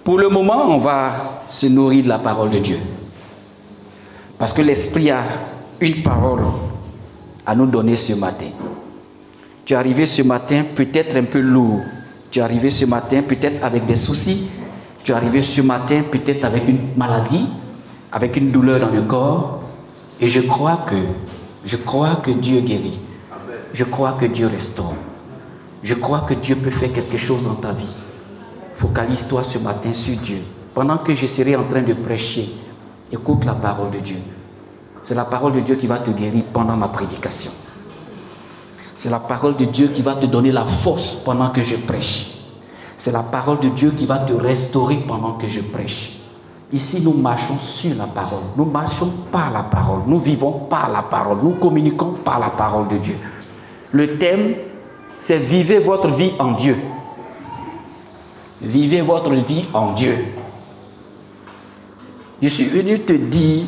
Pour le moment, on va se nourrir de la parole de Dieu. Parce que l'Esprit a une parole à nous donner ce matin. Tu es arrivé ce matin peut-être un peu lourd. Tu es arrivé ce matin peut-être avec des soucis. Tu es arrivé ce matin peut-être avec une maladie, avec une douleur dans le corps. Et je crois que Dieu guérit. Je crois que Dieu restaure. Je crois que Dieu peut faire quelque chose dans ta vie. Focalise-toi ce matin sur Dieu. Pendant que je serai en train de prêcher, écoute la parole de Dieu. C'est la parole de Dieu qui va te guérir pendant ma prédication. C'est la parole de Dieu qui va te donner la force pendant que je prêche. C'est la parole de Dieu qui va te restaurer pendant que je prêche. Ici, nous marchons sur la parole. Nous marchons par la parole. Nous vivons par la parole. Nous communiquons par la parole de Dieu. Le thème, c'est vivez votre vie en Dieu. Vivez votre vie en Dieu. Je suis venu te dire,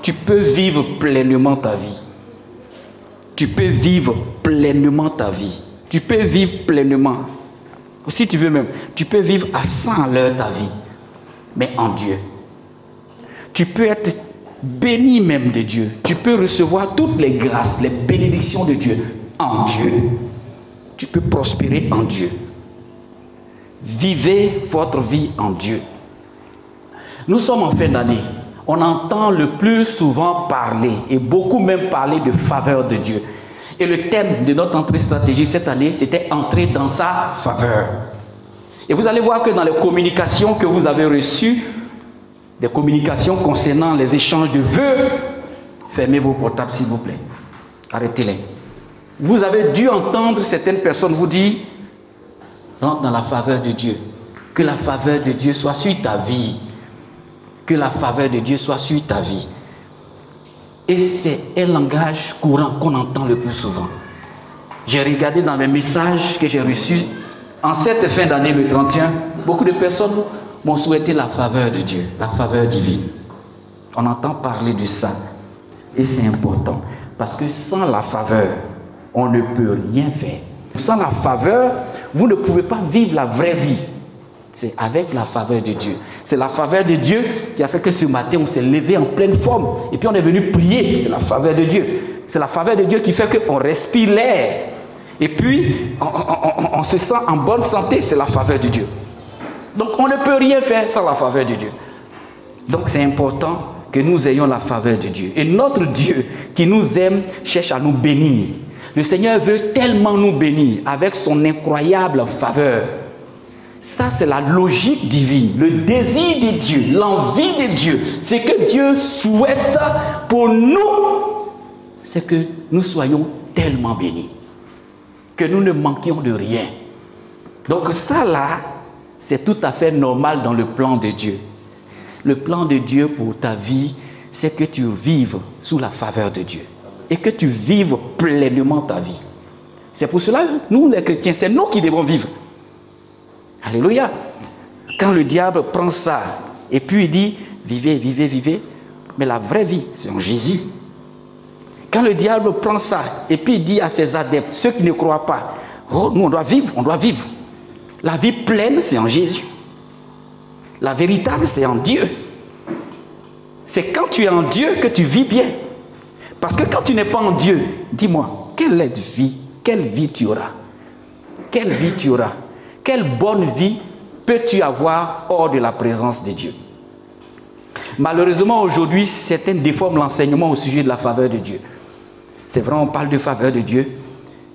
tu peux vivre pleinement ta vie. Tu peux vivre pleinement ta vie. Tu peux vivre pleinement. Si tu veux même, tu peux vivre à 100 à l'heure ta vie. Mais en Dieu. Tu peux être béni même de Dieu. Tu peux recevoir toutes les grâces, les bénédictions de Dieu en Dieu. Tu peux prospérer en Dieu. Vivez votre vie en Dieu. Nous sommes en fin d'année. On entend le plus souvent parler, et beaucoup même parler de faveur de Dieu. Et le thème de notre entrée stratégique cette année, c'était entrer dans sa faveur. Et vous allez voir que dans les communications que vous avez reçues, des communications concernant les échanges de vœux, fermez vos portables s'il vous plaît. Arrêtez-les. Vous avez dû entendre certaines personnes vous dire, rentre dans la faveur de Dieu. Que la faveur de Dieu soit sur ta vie. Que la faveur de Dieu soit sur ta vie. Et c'est un langage courant qu'on entend le plus souvent. J'ai regardé dans les messages que j'ai reçus en cette fin d'année, le 31, beaucoup de personnes m'ont souhaité la faveur de Dieu, la faveur divine. On entend parler de ça. Et c'est important. Parce que sans la faveur, on ne peut rien faire. Sans la faveur, vous ne pouvez pas vivre la vraie vie. C'est avec la faveur de Dieu. C'est la faveur de Dieu qui a fait que ce matin, on s'est levé en pleine forme. Et puis on est venu prier. C'est la faveur de Dieu. C'est la faveur de Dieu qui fait qu'on respire l'air. Et puis, on se sent en bonne santé. C'est la faveur de Dieu. Donc on ne peut rien faire sans la faveur de Dieu. Donc c'est important que nous ayons la faveur de Dieu. Et notre Dieu qui nous aime cherche à nous bénir. Le Seigneur veut tellement nous bénir avec son incroyable faveur. Ça, c'est la logique divine, le désir de Dieu, l'envie de Dieu. C'est que Dieu souhaite pour nous, c'est que nous soyons tellement bénis, que nous ne manquions de rien. Donc ça là, c'est tout à fait normal dans le plan de Dieu. Le plan de Dieu pour ta vie, c'est que tu vives sous la faveur de Dieu et que tu vives pleinement ta vie. C'est pour cela, nous les chrétiens, c'est nous qui devons vivre. Alléluia. Quand le diable prend ça et puis il dit, vivez, vivez, vivez, mais la vraie vie, c'est en Jésus. Quand le diable prend ça et puis il dit à ses adeptes, ceux qui ne croient pas, oh, nous on doit vivre, on doit vivre. La vie pleine, c'est en Jésus. La véritable, c'est en Dieu. C'est quand tu es en Dieu que tu vis bien. Parce que quand tu n'es pas en Dieu, dis-moi, quelle vie tu auras? Quelle vie tu auras? Quelle bonne vie peux-tu avoir hors de la présence de Dieu? Malheureusement, aujourd'hui, certains déforment l'enseignement au sujet de la faveur de Dieu. C'est vrai, on parle de faveur de Dieu,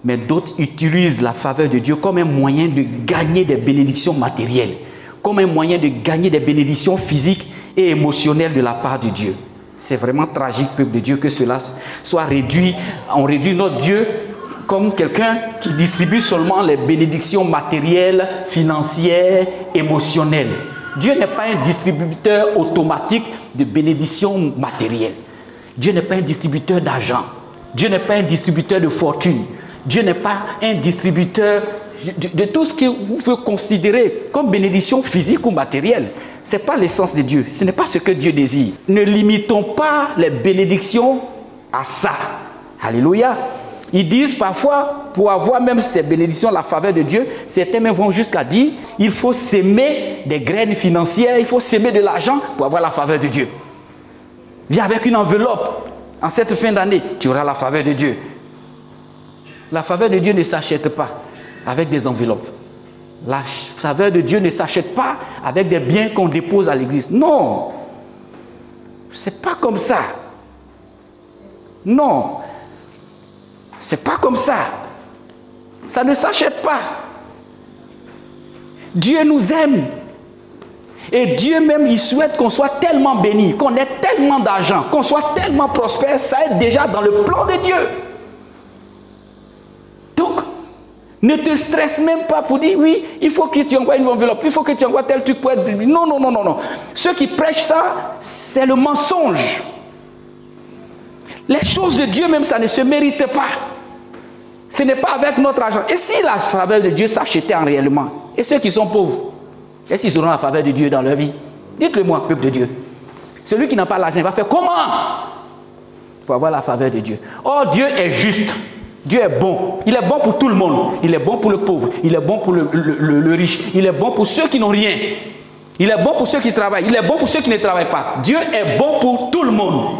mais d'autres utilisent la faveur de Dieu comme un moyen de gagner des bénédictions matérielles, comme un moyen de gagner des bénédictions physiques et émotionnelles de la part de Dieu. C'est vraiment tragique, peuple de Dieu, que cela soit réduit. On réduit notre Dieu comme quelqu'un qui distribue seulement les bénédictions matérielles, financières, émotionnelles. Dieu n'est pas un distributeur automatique de bénédictions matérielles. Dieu n'est pas un distributeur d'argent. Dieu n'est pas un distributeur de fortune. Dieu n'est pas un distributeur de tout ce que vous pouvez considérer comme bénédiction physique ou matérielle. Ce n'est pas l'essence de Dieu. Ce n'est pas ce que Dieu désire. Ne limitons pas les bénédictions à ça. Alléluia. Ils disent parfois, pour avoir même ces bénédictions, la faveur de Dieu, certains même vont jusqu'à dire, il faut s'aimer des graines financières, il faut s'aimer de l'argent pour avoir la faveur de Dieu. Viens avec une enveloppe. En cette fin d'année, tu auras la faveur de Dieu. La faveur de Dieu ne s'achète pas avec des enveloppes. La faveur de Dieu ne s'achète pas avec des biens qu'on dépose à l'église. Non. C'est pas comme ça. Non. C'est pas comme ça. Ça ne s'achète pas. Dieu nous aime. Et Dieu même, il souhaite qu'on soit tellement béni, qu'on ait tellement d'argent, qu'on soit tellement prospère. Ça est déjà dans le plan de Dieu. Donc, ne te stresse même pas pour dire, oui, il faut que tu envoies une enveloppe, il faut que tu envoies tel truc pour être... Non, non, non, non, non. Ceux qui prêchent ça, c'est le mensonge. Les choses de Dieu même, ça ne se mérite pas. Ce n'est pas avec notre argent. Et si la faveur de Dieu s'achetait en réellement, et ceux qui sont pauvres, est-ce qu'ils auront la faveur de Dieu dans leur vie? Dites-le moi, peuple de Dieu. Celui qui n'a pas l'argent, il va faire comment pour avoir la faveur de Dieu? Oh, Dieu est juste. Dieu est bon. Il est bon pour tout le monde. Il est bon pour le pauvre. Il est bon pour le riche. Il est bon pour ceux qui n'ont rien. Il est bon pour ceux qui travaillent. Il est bon pour ceux qui ne travaillent pas. Dieu est bon pour tout le monde.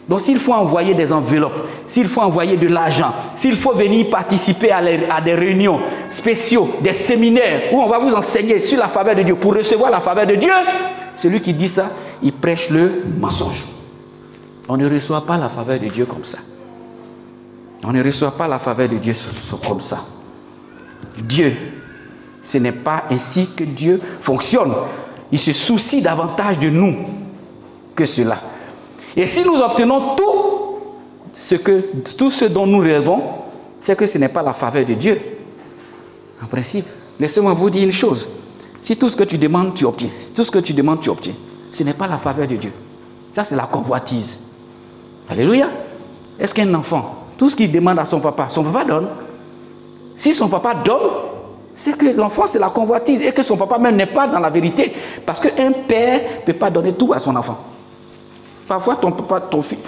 Donc s'il faut envoyer des enveloppes, s'il faut envoyer de l'argent, s'il faut venir participer à des réunions spéciaux, des séminaires où on va vous enseigner sur la faveur de Dieu pour recevoir la faveur de Dieu, celui qui dit ça, il prêche le mensonge. On ne reçoit pas la faveur de Dieu comme ça. On ne reçoit pas la faveur de Dieu comme ça. Dieu, ce n'est pas ainsi que Dieu fonctionne. Il se soucie davantage de nous que cela. Et si nous obtenons tout ce dont nous rêvons, c'est que ce n'est pas la faveur de Dieu. En principe, laissez-moi vous dire une chose. Si tout ce que tu demandes, tu obtiens. Tout ce que tu demandes, tu obtiens. Ce n'est pas la faveur de Dieu. Ça, c'est la convoitise. Alléluia. Est-ce qu'un enfant, tout ce qu'il demande à son papa donne. Si son papa donne, c'est que l'enfant, c'est la convoitise et que son papa même n'est pas dans la vérité. Parce qu'un père ne peut pas donner tout à son enfant. Parfois, ton papa, ton fils...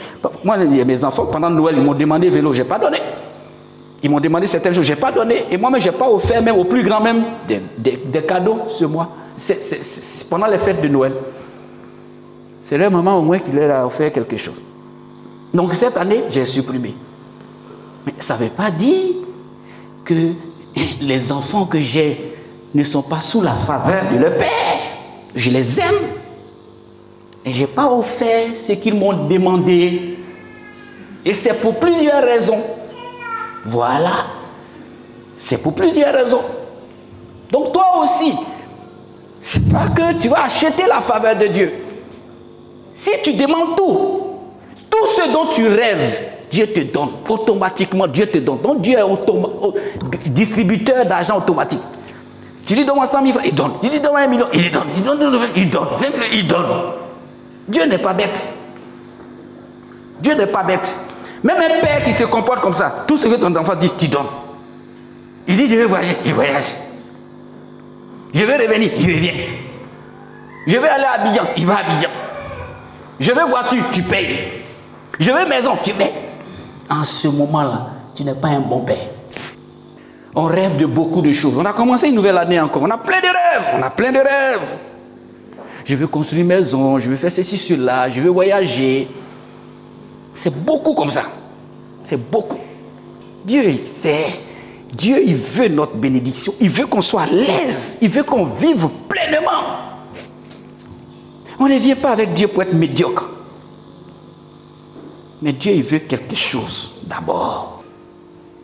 Moi, mes enfants, pendant Noël, ils m'ont demandé vélo, je n'ai pas donné. Ils m'ont demandé certaines choses, je n'ai pas donné. Et moi-même, je n'ai pas offert, même au plus grand, même des cadeaux ce mois. C'est pendant les fêtes de Noël. C'est le moment au moins qu'il leur a offert quelque chose. Donc, cette année, j'ai supprimé. Mais ça ne veut pas dire que les enfants que j'ai ne sont pas sous la faveur de leur père. Je les aime. Et je n'ai pas offert ce qu'ils m'ont demandé. Et c'est pour plusieurs raisons. Voilà. C'est pour plusieurs raisons. Donc toi aussi, c'est pas que tu vas acheter la faveur de Dieu. Si tu demandes tout ce dont tu rêves, Dieu te donne. Automatiquement, Dieu te donne. Donc Dieu est distributeur d'argent automatique. Tu dis donne-moi 100 000 francs, il donne. Tu dis donne-moi 1 million, il donne. Il donne, il donne. Il donne. Dieu n'est pas bête. Dieu n'est pas bête. Même un père qui se comporte comme ça, tout ce que ton enfant dit, tu donnes. Il dit je vais voyager, il voyage. Je vais revenir, il revient. Je vais aller à Abidjan, il va à Abidjan. Je veux voiture, tu payes. Je veux maison, tu payes. En ce moment-là, tu n'es pas un bon père. On rêve de beaucoup de choses. On a commencé une nouvelle année encore. On a plein de rêves. On a plein de rêves. Je veux construire une maison, je veux faire ceci, cela, je veux voyager. C'est beaucoup comme ça. C'est beaucoup. Dieu, il veut notre bénédiction. Il veut qu'on soit à l'aise. Il veut qu'on vive pleinement. On ne vient pas avec Dieu pour être médiocre. Mais Dieu, il veut quelque chose d'abord.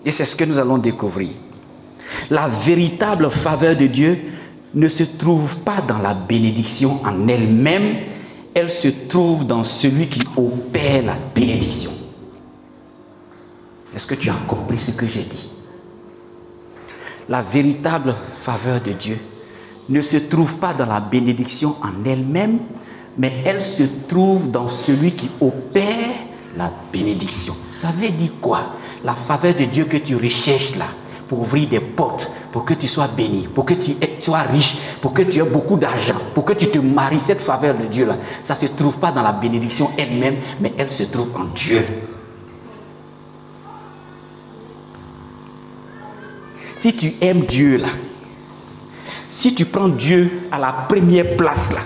Et c'est ce que nous allons découvrir. La véritable faveur de Dieu ne se trouve pas dans la bénédiction en elle-même, elle se trouve dans celui qui opère la bénédiction. Est-ce que tu as compris ce que j'ai dit? La véritable faveur de Dieu ne se trouve pas dans la bénédiction en elle-même, mais elle se trouve dans celui qui opère la bénédiction. Ça veut dire quoi? La faveur de Dieu que tu recherches là, pour ouvrir des portes, pour que tu sois béni, pour que tu sois riche, pour que tu aies beaucoup d'argent, pour que tu te maries, cette faveur de Dieu là, ça ne se trouve pas dans la bénédiction elle-même, mais elle se trouve en Dieu. Si tu aimes Dieu là, si tu prends Dieu à la première place là,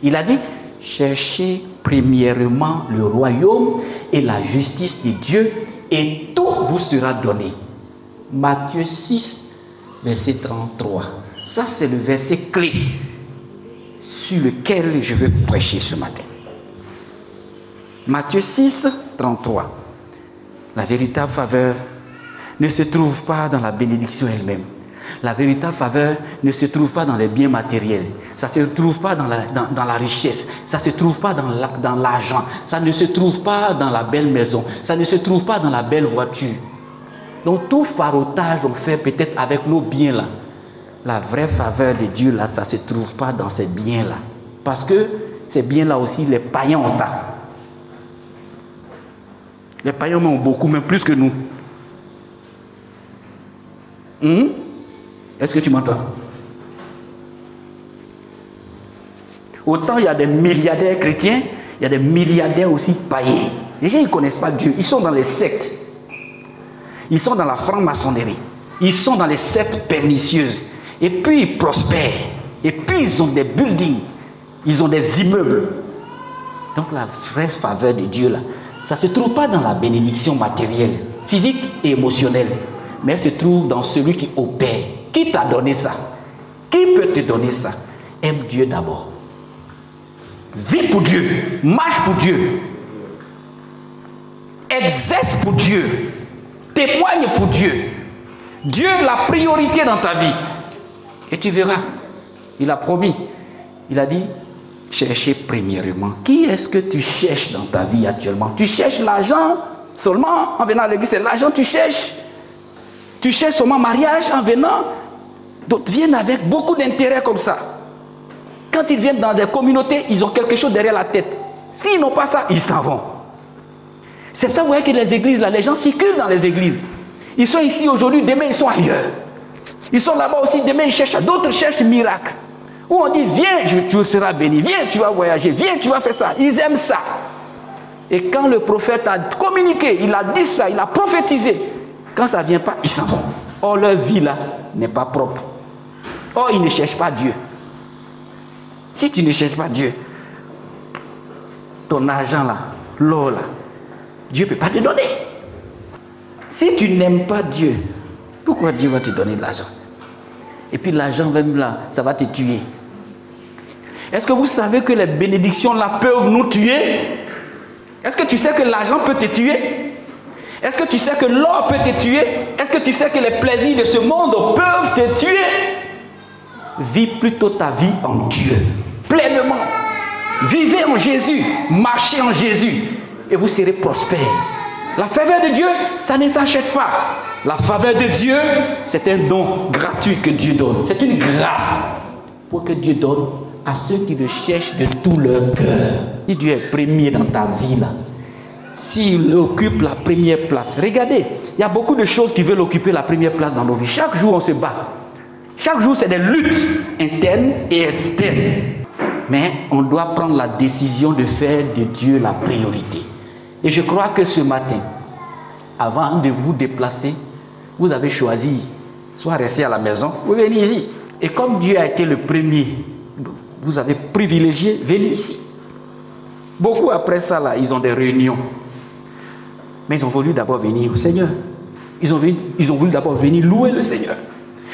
il a dit, cherchez premièrement le royaume et la justice de Dieu et tout vous sera donné. Matthieu 6, verset 33. Ça, c'est le verset clé sur lequel je veux prêcher ce matin. Matthieu 6, 33. La véritable faveur ne se trouve pas dans la bénédiction elle-même. La véritable faveur ne se trouve pas dans les biens matériels. Ça ne se trouve pas dans la richesse. Ça ne se trouve pas dans l'argent. Ça ne se trouve pas dans la belle maison. Ça ne se trouve pas dans la belle voiture. Donc tout farotage on fait peut-être avec nos biens là. La vraie faveur de Dieu là, ça ne se trouve pas dans ces biens là. Parce que ces biens là aussi, les païens ont ça. Les païens ont beaucoup, même plus que nous. Est-ce que tu m'entends? Autant il y a des milliardaires chrétiens, il y a des milliardaires aussi païens. Les gens, ils ne connaissent pas Dieu. Ils sont dans les sectes. Ils sont dans la franc-maçonnerie. Ils sont dans les sectes pernicieuses. Et puis ils prospèrent. Et puis ils ont des buildings. Ils ont des immeubles. Donc la vraie faveur de Dieu là, ça ne se trouve pas dans la bénédiction matérielle, physique et émotionnelle. Mais elle se trouve dans celui qui opère. Qui t'a donné ça? Qui peut te donner ça? Aime Dieu d'abord. Vis pour Dieu. Marche pour Dieu. Exerce pour Dieu. Témoigne pour Dieu. Dieu est la priorité dans ta vie. Et tu verras. Il a promis. Il a dit, cherchez premièrement. Qui est-ce que tu cherches dans ta vie actuellement? Tu cherches l'argent seulement en venant à l'église. C'est l'argent que tu cherches. Tu cherches seulement mariage en venant. D'autres viennent avec beaucoup d'intérêt comme ça. Quand ils viennent dans des communautés, ils ont quelque chose derrière la tête. S'ils n'ont pas ça, ils s'en vont. C'est pour ça que vous voyez que les églises, là, les gens circulent dans les églises. Ils sont ici aujourd'hui, demain ils sont ailleurs. Ils sont là-bas aussi, demain ils cherchent. D'autres cherchent miracle. Où on dit, viens, tu seras béni. Viens, tu vas voyager. Viens, tu vas faire ça. Ils aiment ça. Et quand le prophète a communiqué, il a dit ça, il a prophétisé. Quand ça ne vient pas, ils s'en vont. Or, leur vie là n'est pas propre. Or, ils ne cherchent pas Dieu. Si tu ne cherches pas Dieu, ton argent là, l'or là, Dieu ne peut pas te donner. Si tu n'aimes pas Dieu, pourquoi Dieu va te donner de l'argent? Et puis l'argent même là, ça va te tuer. Est-ce que vous savez que les bénédictions là peuvent nous tuer? Est-ce que tu sais que l'argent peut te tuer? Est-ce que tu sais que l'or peut te tuer? Est-ce que tu sais que les plaisirs de ce monde peuvent te tuer? Vis plutôt ta vie en Dieu, pleinement. Vivez en Jésus, marchez en Jésus, et vous serez prospères. La faveur de Dieu, ça ne s'achète pas. La faveur de Dieu, c'est un don gratuit que Dieu donne. C'est une grâce pour que Dieu donne à ceux qui le cherchent de tout leur cœur. Si Dieu est premier dans ta vie là, s'il occupe la première place, regardez, il y a beaucoup de choses qui veulent occuper la première place dans nos vies. Chaque jour, on se bat. Chaque jour, c'est des luttes internes et externes. Mais on doit prendre la décision de faire de Dieu la priorité. Et je crois que ce matin, avant de vous déplacer, vous avez choisi, soit rester à la maison, ou venir ici. Et comme Dieu a été le premier, vous avez privilégié, venez ici. Beaucoup après ça, là, ils ont des réunions. Mais ils ont voulu d'abord venir au Seigneur. Ils ont voulu d'abord venir louer le Seigneur.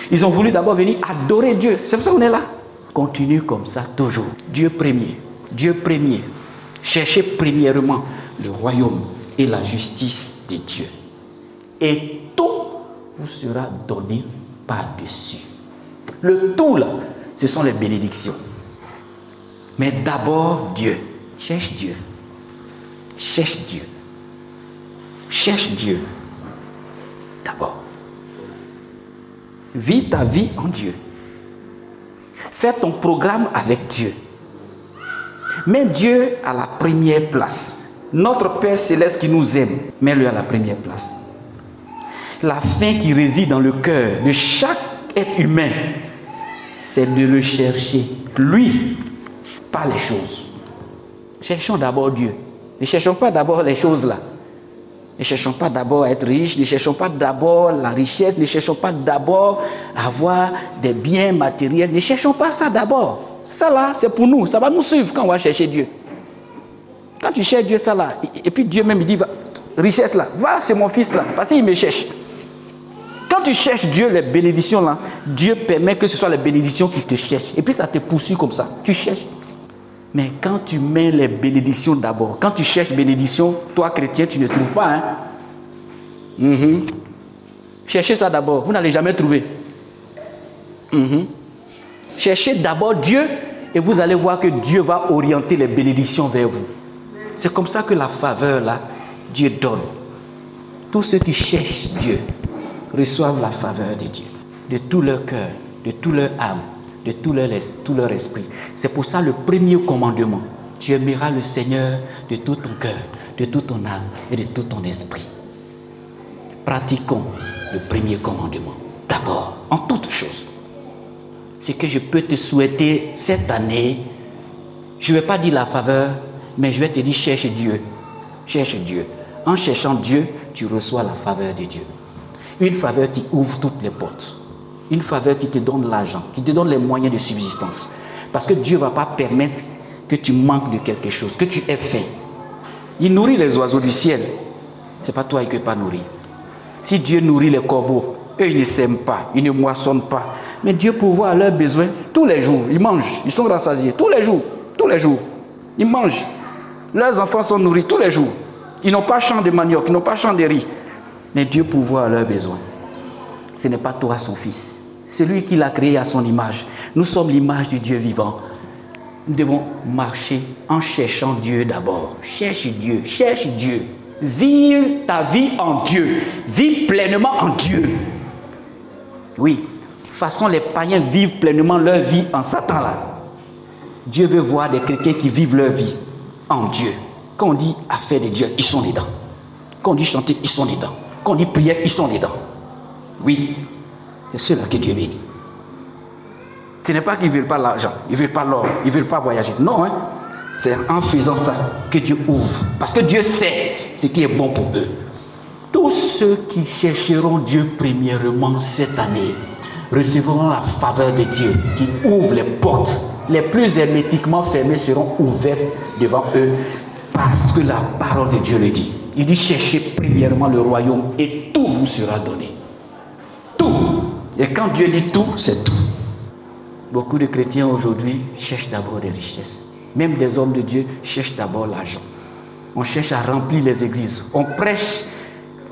Ils ont voulu d'abord venir adorer Dieu. C'est pour ça qu'on est là. Continue comme ça toujours. Dieu premier. Dieu premier. Cherchez premièrement le royaume et la justice de Dieu. Et tout vous sera donné par-dessus. Le tout là, ce sont les bénédictions. Mais d'abord Dieu. Cherche Dieu. Cherche Dieu. Cherche Dieu. D'abord. Vis ta vie en Dieu. Fais ton programme avec Dieu. Mets Dieu à la première place. Notre Père Céleste qui nous aime, mets-le à la première place. La fin qui réside dans le cœur de chaque être humain, c'est de le chercher, lui, pas les choses. Cherchons d'abord Dieu. Ne cherchons pas d'abord les choses là. Ne cherchons pas d'abord à être riches, ne cherchons pas d'abord la richesse, ne cherchons pas d'abord à avoir des biens matériels, ne cherchons pas ça d'abord. Ça là, c'est pour nous, ça va nous suivre quand on va chercher Dieu. Quand tu cherches Dieu, ça là, et puis Dieu même il dit, va, richesse là, va chez mon fils là, parce qu'il me cherche. Quand tu cherches Dieu, les bénédictions là, Dieu permet que ce soit les bénédictions qui te cherchent. Et puis ça te poursuit comme ça, tu cherches. Mais quand tu mets les bénédictions d'abord, quand tu cherches bénédiction, toi chrétien, tu ne trouves pas. Cherchez ça d'abord, vous n'allez jamais trouver. Cherchez d'abord Dieu et vous allez voir que Dieu va orienter les bénédictions vers vous. C'est comme ça que la faveur là, Dieu donne. Tous ceux qui cherchent Dieu reçoivent la faveur de Dieu, de tout leur cœur, de toute leur âme, de tout leur esprit. C'est pour ça le premier commandement. Tu aimeras le Seigneur de tout ton cœur, de toute ton âme et de tout ton esprit. Pratiquons le premier commandement. D'abord, en toutes choses. Ce que je peux te souhaiter cette année, je ne vais pas dire la faveur, mais je vais te dire cherche Dieu. Cherche Dieu. En cherchant Dieu, tu reçois la faveur de Dieu. Une faveur qui ouvre toutes les portes. Une faveur qui te donne l'argent, qui te donne les moyens de subsistance. Parce que Dieu ne va pas permettre que tu manques de quelque chose, que tu aies faim. Il nourrit les oiseaux du ciel. Ce n'est pas toi qui ne peux pas nourrir. Si Dieu nourrit les corbeaux, eux ils ne sèment pas, ils ne moissonnent pas. Mais Dieu pourvoit à leurs besoins tous les jours. Ils mangent, ils sont rassasiés tous les jours. Tous les jours. Ils mangent. Leurs enfants sont nourris tous les jours. Ils n'ont pas champ de manioc, ils n'ont pas champ de riz. Mais Dieu pourvoit à leurs besoins. Ce n'est pas toi son fils. Celui qui l'a créé à son image. Nous sommes l'image du Dieu vivant. Nous devons marcher en cherchant Dieu d'abord. Cherche Dieu, cherche Dieu. Vive ta vie en Dieu. Vive pleinement en Dieu. Oui. De toute façon, les païens vivent pleinement leur vie en Satan là. Dieu veut voir des chrétiens qui vivent leur vie en Dieu. Quand on dit affaire de Dieu, ils sont dedans. Quand on dit chanter, ils sont dedans. Quand on dit prière, ils sont dedans. Oui. C'est ceux-là que Dieu bénit. Ce n'est pas qu'ils ne veulent pas l'argent, ils ne veulent pas l'or, ils ne veulent pas voyager. Non, hein? C'est en faisant ça que Dieu ouvre. Parce que Dieu sait ce qui est bon pour eux. Tous ceux qui chercheront Dieu premièrement cette année recevront la faveur de Dieu qui ouvre les portes. Les plus hermétiquement fermées seront ouvertes devant eux parce que la parole de Dieu le dit. Il dit cherchez premièrement le royaume et tout vous sera donné. Tout. Et quand Dieu dit tout, c'est tout. Beaucoup de chrétiens aujourd'hui cherchent d'abord des richesses. Même des hommes de Dieu cherchent d'abord l'argent. On cherche à remplir les églises. On prêche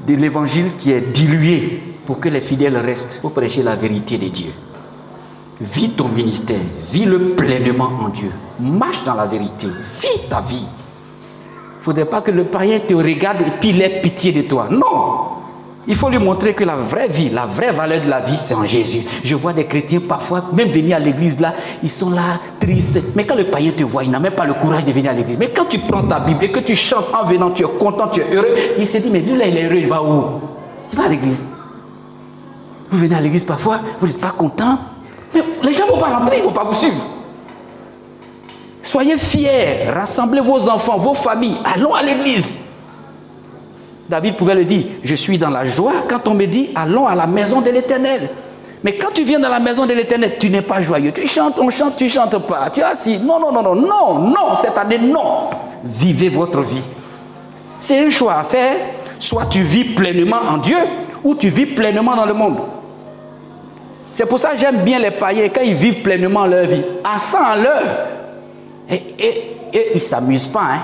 de l'évangile qui est dilué pour que les fidèles restent. Pour prêcher la vérité de Dieu. Vis ton ministère. Vis-le pleinement en Dieu. Marche dans la vérité. Vis ta vie. Il ne faudrait pas que le païen te regarde et puis il ait pitié de toi. Non. Il faut lui montrer que la vraie vie, la vraie valeur de la vie, c'est en Jésus. Je vois des chrétiens parfois, même venir à l'église là, ils sont là, tristes. Mais quand le païen te voit, il n'a même pas le courage de venir à l'église. Mais quand tu prends ta Bible et que tu chantes en venant, tu es content, tu es heureux, il se dit, mais lui là, il est heureux, il va où? Il va à l'église. Vous venez à l'église parfois, vous n'êtes pas content. Mais les gens ne vont pas rentrer, ils ne vont pas vous suivre. Soyez fiers, rassemblez vos enfants, vos familles, allons à l'église. David pouvait le dire, je suis dans la joie quand on me dit, allons à la maison de l'Éternel. Mais quand tu viens dans la maison de l'Éternel, tu n'es pas joyeux. Tu chantes, on chante, tu ne chantes pas. Tu es assis. Non, non, non, non, non, non, cette année, non. Vivez votre vie. C'est un choix à faire. Soit tu vis pleinement en Dieu, ou tu vis pleinement dans le monde. C'est pour ça que j'aime bien les païens quand ils vivent pleinement leur vie. À 100 à l'heure. Et ils ne s'amusent pas. Hein.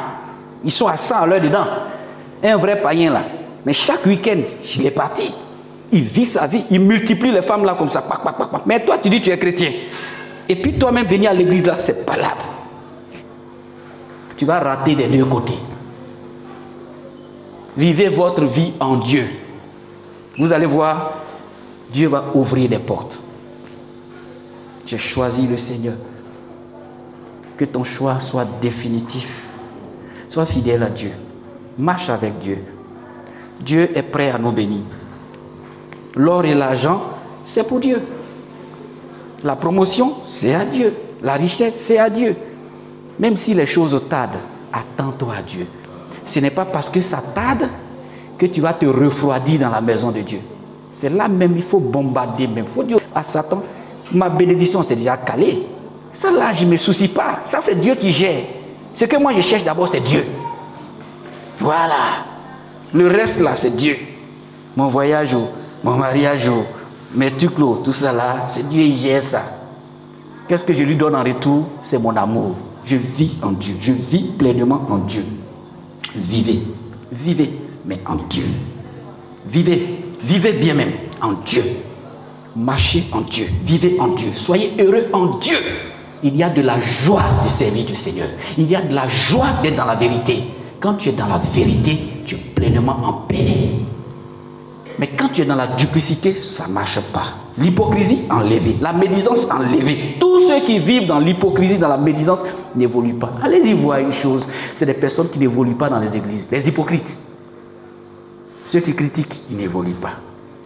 Ils sont à 100 à l'heure dedans. Un vrai païen là. Mais chaque week-end, il est parti. Il vit sa vie. Il multiplie les femmes là comme ça. Pac, pac, pac, pac. Mais toi, tu dis que tu es chrétien. Et puis toi-même, venir à l'église là, c'est pas là. Tu vas rater des deux côtés. Vivez votre vie en Dieu. Vous allez voir, Dieu va ouvrir des portes. J'ai choisi le Seigneur. Que ton choix soit définitif. Sois fidèle à Dieu. Marche avec Dieu. Dieu est prêt à nous bénir. L'or et l'argent, c'est pour Dieu. La promotion, c'est à Dieu. La richesse, c'est à Dieu. Même si les choses tardent, attends-toi à Dieu. Ce n'est pas parce que ça tarde que tu vas te refroidir dans la maison de Dieu. C'est là même, il faut bombarder même. Il faut dire à Satan, ma bénédiction c'est déjà calée. Ça là, je ne me soucie pas. Ça c'est Dieu qui gère. Ce que moi je cherche d'abord, c'est Dieu. Voilà. Le reste là, c'est Dieu. Mon voyage, mon mariage, mes trucs, tout ça là, c'est Dieu qui gère ça. Qu'est-ce que je lui donne en retour? C'est mon amour. Je vis en Dieu. Je vis pleinement en Dieu. Vivez. Vivez, mais en Dieu. Vivez. Vivez bien même en Dieu. Marchez en Dieu. Vivez en Dieu. Soyez heureux en Dieu. Il y a de la joie de servir du Seigneur. Il y a de la joie d'être dans la vérité. Quand tu es dans la vérité, tu es pleinement en paix. Mais quand tu es dans la duplicité, ça ne marche pas. L'hypocrisie, enlevée. La médisance, enlevée. Tous ceux qui vivent dans l'hypocrisie, dans la médisance, n'évoluent pas. Allez-y voir une chose. C'est des personnes qui n'évoluent pas dans les églises. Les hypocrites. Ceux qui critiquent, ils n'évoluent pas.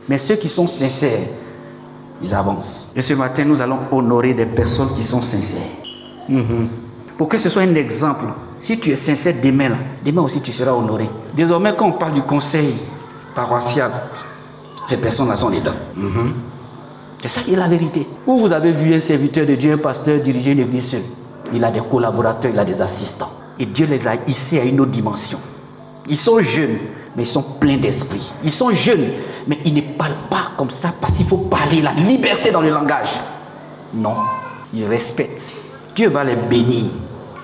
Mais ceux qui sont sincères, ils avancent. Et ce matin, nous allons honorer des personnes qui sont sincères. Pour que ce soit un exemple. Si tu es sincère demain, là, demain aussi tu seras honoré. Désormais, quand on parle du conseil paroissial, ces personnes-là sont dedans. C'est ça qui est la vérité. Où vous avez vu un serviteur de Dieu, un pasteur diriger une église seule? Il a des collaborateurs, il a des assistants. Et Dieu les a hissés à une autre dimension. Ils sont jeunes, mais ils sont pleins d'esprit. Ils sont jeunes, mais ils ne parlent pas comme ça parce qu'il faut parler la liberté dans le langage. Non, ils respectent. Dieu va les bénir.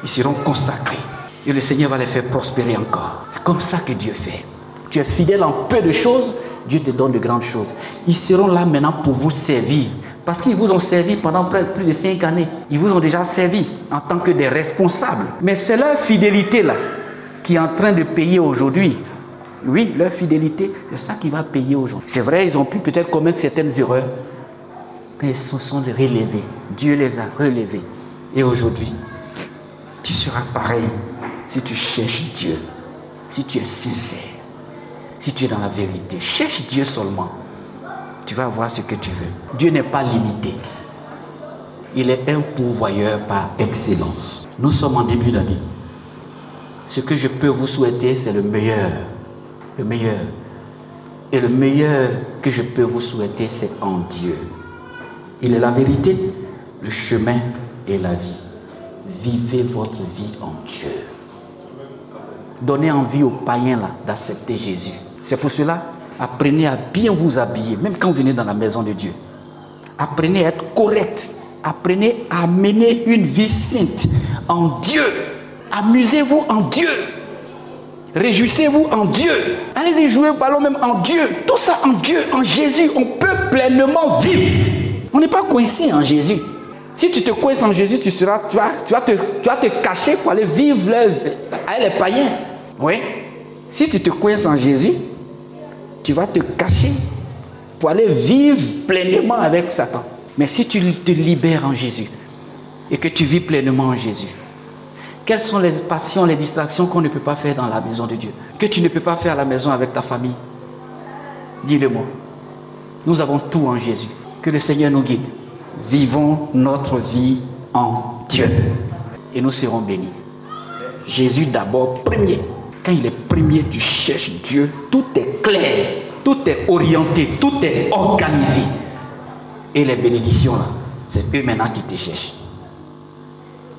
Ils seront consacrés. Et le Seigneur va les faire prospérer encore. C'est comme ça que Dieu fait. Tu es fidèle en peu de choses, Dieu te donne de grandes choses. Ils seront là maintenant pour vous servir. Parce qu'ils vous ont servi pendant plus de 5 années. Ils vous ont déjà servi en tant que des responsables. Mais c'est leur fidélité là qui est en train de payer aujourd'hui. Oui, leur fidélité, c'est ça qui va payer aujourd'hui. C'est vrai, ils ont pu peut-être commettre certaines erreurs. Mais ils se sont relevés. Dieu les a relevés. Et aujourd'hui, tu seras pareil si tu cherches Dieu. Si tu es sincère. Si tu es dans la vérité. Cherche Dieu seulement. Tu vas avoir ce que tu veux. Dieu n'est pas limité. Il est un pourvoyeur par excellence. Nous sommes en début d'année. Ce que je peux vous souhaiter, c'est le meilleur. Le meilleur. Et le meilleur que je peux vous souhaiter, c'est en Dieu. Il est la vérité, le chemin et la vie. Vivez votre vie en Dieu. Donnez envie aux païens là d'accepter Jésus. C'est pour cela, apprenez à bien vous habiller, même quand vous venez dans la maison de Dieu. Apprenez à être correct. Apprenez à mener une vie sainte en Dieu. Amusez-vous en Dieu. Réjouissez-vous en Dieu. Allez-y jouer au ballon même en Dieu. Tout ça en Dieu, en Jésus, on peut pleinement vivre. On n'est pas coincé en Jésus. Si tu te coinces en Jésus, tu vas te cacher pour aller vivre avec les païens. Oui. Si tu te coinces en Jésus, tu vas te cacher pour aller vivre pleinement avec Satan. Mais si tu te libères en Jésus et que tu vis pleinement en Jésus, quelles sont les passions, les distractions qu'on ne peut pas faire dans la maison de Dieu? Que tu ne peux pas faire à la maison avec ta famille? Dis-le-moi. Nous avons tout en Jésus. Que le Seigneur nous guide. Vivons notre vie en Dieu. Et nous serons bénis. Jésus d'abord premier. Quand il est premier, tu cherches Dieu. Tout est clair. Tout est orienté. Tout est organisé. Et les bénédictions là, c'est eux maintenant qui te cherchent.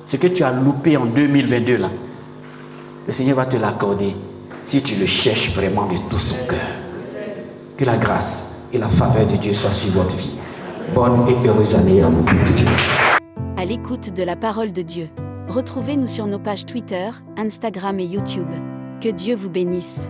Ce que tu as loupé en 2022 là, le Seigneur va te l'accorder si tu le cherches vraiment de tout son cœur. Que la grâce et la faveur de Dieu soient sur votre vie. Bonne et heureuse année à vous. À l'écoute de la parole de Dieu. Retrouvez-nous sur nos pages Twitter, Instagram et YouTube. Que Dieu vous bénisse.